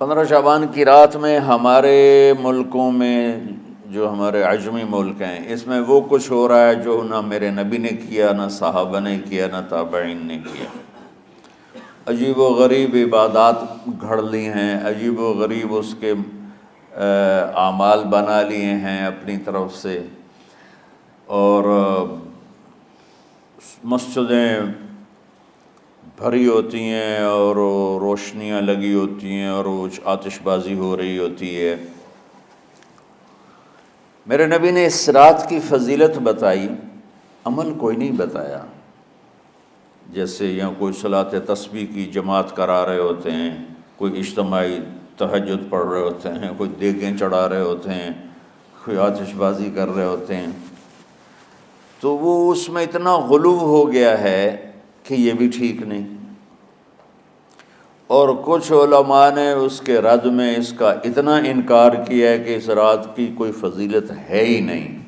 15 شعبان کی رات میں ہمارے ملکوں میں جو ہمارے عجمی ملک ہیں اس میں وہ کچھ ہو رہا ہے جو نہ میرے نبی نے کیا، نہ صحابہ نے کیا، نہ تابعین نے کیا۔ عجیب و غریب عبادات گھڑ لی ہیں، عجیب و غریب اس کے اعمال بنا لیے ہیں اپنی طرف سے، اور مسجدیں بھری ہوتی ہیں اور روشنیاں لگی ہوتی ہیں اور آتش بازی ہو رہی ہوتی ہے۔ میرے نبی نے اس رات کی فضیلت بتائی، عمل کوئی نہیں بتایا۔ جیسے یہاں کوئی صلاۃ تسبیح کی جماعت کرا رہے ہوتے ہیں، کوئی اجتماعی تہجد پڑھ رہے ہوتے ہیں، کوئی دیگیں چڑھا رہے ہوتے ہیں، کوئی آتش بازی کر رہے ہوتے ہیں، تو وہ اس میں اتنا غلو ہو گیا ہے کہ یہ بھی ٹھیک نہیں۔ اور کچھ علماء نے اس کے رد میں اس کا اتنا انکار کیا ہے کہ اس رات کی کوئی فضیلت ہے ہی نہیں،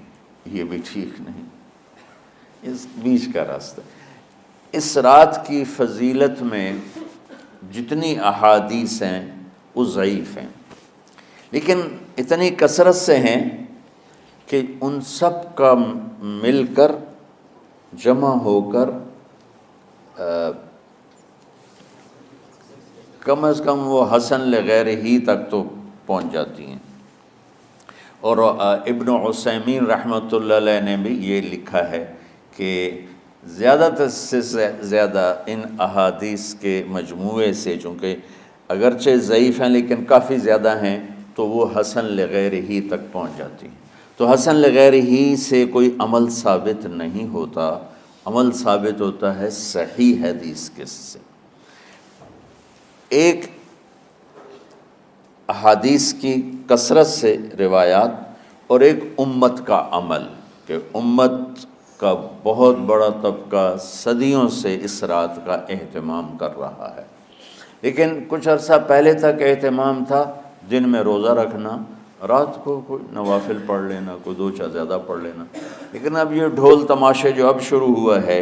یہ بھی ٹھیک نہیں۔ اس بیچ کا راستہ، اس رات کی فضیلت میں جتنی احادیث ہیں وہ ضعیف ہیں، لیکن اتنی کثرت سے ہیں کہ ان سب کا مل کر جمع ہو کر کم از کم وہ حسن لغیر ہی تک تو پہنچ جاتی ہیں۔ اور ابن عثیمین رحمۃ اللہ علیہ نے بھی یہ لکھا ہے کہ زیادہ سے زیادہ ان احادیث کے مجموعے سے، چونکہ اگرچہ ضعیف ہیں لیکن کافی زیادہ ہیں، تو وہ حسن لغیر ہی تک پہنچ جاتی ہیں۔ تو حسن لغیر ہی سے کوئی عمل ثابت نہیں ہوتا، عمل ثابت ہوتا ہے صحیح حدیث کے سے۔ ایک احادیث کی کثرت سے روایات، اور ایک امت کا عمل، کہ امت کا بہت بڑا طبقہ صدیوں سے اس رات کا اہتمام کر رہا ہے۔ لیکن کچھ عرصہ پہلے تک اہتمام تھا دن میں روزہ رکھنا، رات کو کوئی نوافل پڑھ لینا، کوئی دو چار زیادہ پڑھ لینا، لیکن اب یہ ڈھول تماشے جو اب شروع ہوا ہے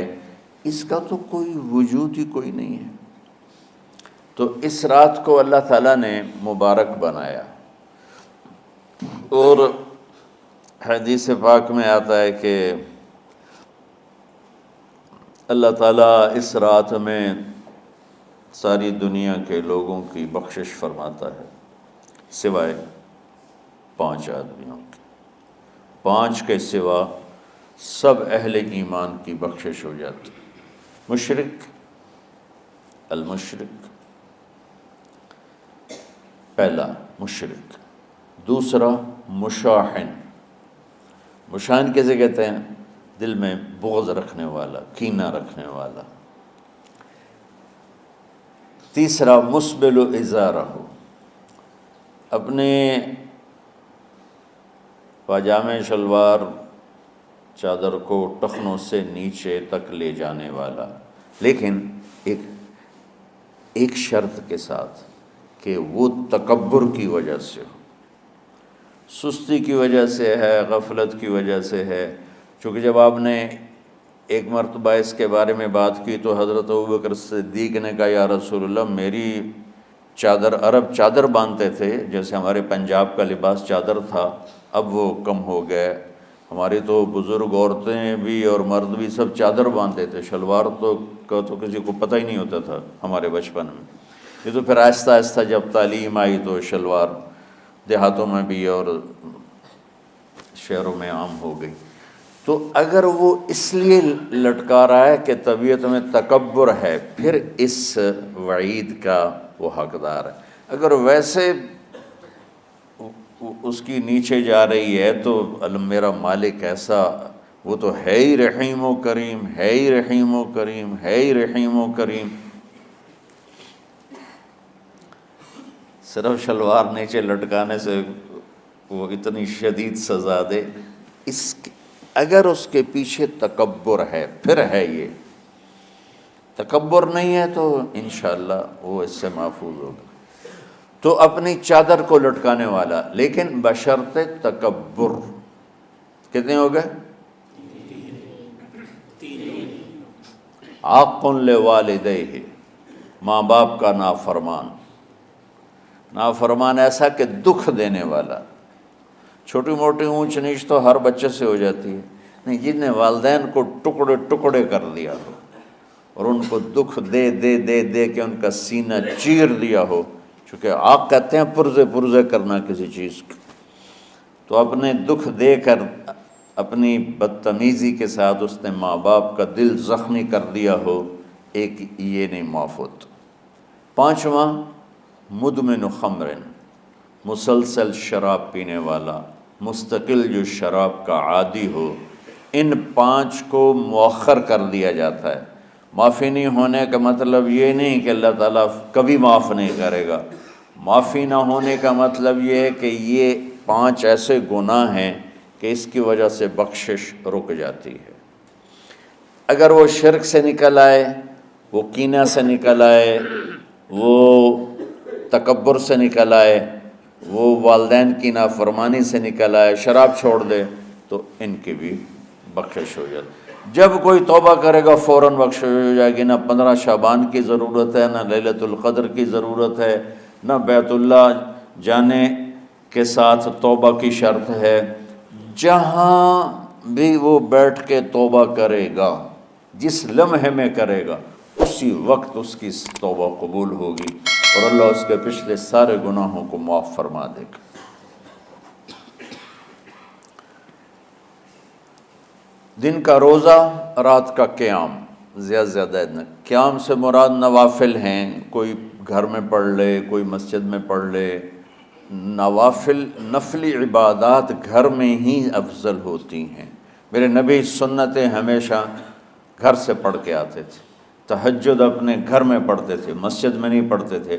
اس کا تو کوئی وجود ہی کوئی نہیں ہے۔ تو اس رات کو اللہ تعالیٰ نے مبارک بنایا، اور حدیث پاک میں آتا ہے کہ اللہ تعالیٰ اس رات میں ساری دنیا کے لوگوں کی بخشش فرماتا ہے سوائے 5 آدمیوں کے۔ 5 کے سوا سب اہل ایمان کی بخشش ہو جاتی۔ مشرک، المشرک، پہلا مشرک، دوسرا مشاحن، مشاحن کیسے کہتے ہیں؟ دل میں بغض رکھنے والا، کینہ رکھنے والا۔ تیسرا مسبل ازارہ، اپنے پاجامے شلوار چادر کو ٹخنوں سے نیچے تک لے جانے والا، لیکن ایک شرط کے ساتھ کہ وہ تکبر کی وجہ سے ہو، سستی کی وجہ سے ہے، غفلت کی وجہ سے ہے۔ چونکہ جب آپ نے ایک مرتبہ اس کے بارے میں بات کی تو حضرت ابوبکر صدیق نے کہا یا رسول اللہ، میری چادر، عرب چادر باندھتے تھے جیسے ہمارے پنجاب کا لباس چادر تھا، اب وہ کم ہو گئے، ہماری تو بزرگ عورتیں بھی اور مرد بھی سب چادر باندھتے تھے، شلوار کا تو کسی کو پتہ ہی نہیں ہوتا تھا ہمارے بچپن میں۔ یہ تو پھر آہستہ آہستہ جب تعلیم آئی تو شلوار دیہاتوں میں بھی اور شہروں میں عام ہو گئی۔ تو اگر وہ اس لیے لٹکا رہا ہے کہ طبیعت میں تکبر ہے، پھر اس وعید کا وہ حقدار ہے۔ اگر ویسے اس کی نیچے جا رہی ہے تو میرا مالک ایسا، وہ تو ہے ہی رحیم و کریم، ہے ہی رحیم و کریم، ہے ہی رحیم و کریم، صرف شلوار نیچے لٹکانے سے وہ اتنی شدید سزا دے۔ اگر اس کے پیچھے تکبر ہے، پھر ہے، یہ تکبر نہیں ہے تو انشاءاللہ وہ اس سے محفوظ ہوگا۔ تو اپنی چادر کو لٹکانے والا، لیکن بشرط تکبر۔ کتنے ہو گئے؟ عاق لوالدیہ، ماں باپ کا نافرمان۔ نافرمان ایسا کہ دکھ دینے والا۔ چھوٹی موٹی اونچ نیچ تو ہر بچے سے ہو جاتی ہے، نہیں، جن نے والدین کو ٹکڑے ٹکڑے کر دیا ہو اور ان کو دکھ دے دے دے دے کے ان کا سینہ چیر دیا ہو، چونکہ آپ کہتے ہیں پرزے پرزے کرنا کسی چیز کو، تو اپنے دکھ دے کر اپنی بدتمیزی کے ساتھ اس نے ماں باپ کا دل زخمی کر دیا ہو، ایک یہ نہیں معاف ہوتا۔ پانچواں، مدمن خمر، مسلسل شراب پینے والا، مستقل جو شراب کا عادی ہو، ان پانچ کو مؤخر کر دیا جاتا ہے۔ معافی نہیں ہونے کا مطلب یہ نہیں کہ اللہ تعالیٰ کبھی معاف نہیں کرے گا، معافی نہ ہونے کا مطلب یہ ہے کہ یہ پانچ ایسے گناہ ہیں کہ اس کی وجہ سے بخشش رک جاتی ہے۔ اگر وہ شرک سے نکل آئے، وہ کینہ سے نکل آئے، وہ تکبر سے نکل آئے، وہ والدین کی نافرمانی سے نکل آئے، شراب چھوڑ دے، تو ان کی بھی بخشش ہو جاتی۔ جب کوئی توبہ کرے گا فوراً بخشش ہو جائے گی۔ نہ 15 شعبان کی ضرورت ہے، نہ لیلۃ القدر کی ضرورت ہے، نہ بیت اللہ جانے کے ساتھ توبہ کی شرط ہے۔ جہاں بھی وہ بیٹھ کے توبہ کرے گا، جس لمحے میں کرے گا، اسی وقت اس کی توبہ قبول ہوگی اور اللہ اس کے پچھلے سارے گناہوں کو معاف فرما دے گا۔ دن کا روزہ، رات کا قیام، زیادہ زیادہ قیام سے مراد نوافل ہیں، کوئی گھر میں پڑھ لے، کوئی مسجد میں پڑھ لے۔ نوافل، نفلی عبادات گھر میں ہی افضل ہوتی ہیں۔ میرے نبی سنتیں ہمیشہ گھر سے پڑھ کے آتے تھے، تہجد اپنے گھر میں پڑھتے تھے، مسجد میں نہیں پڑھتے تھے۔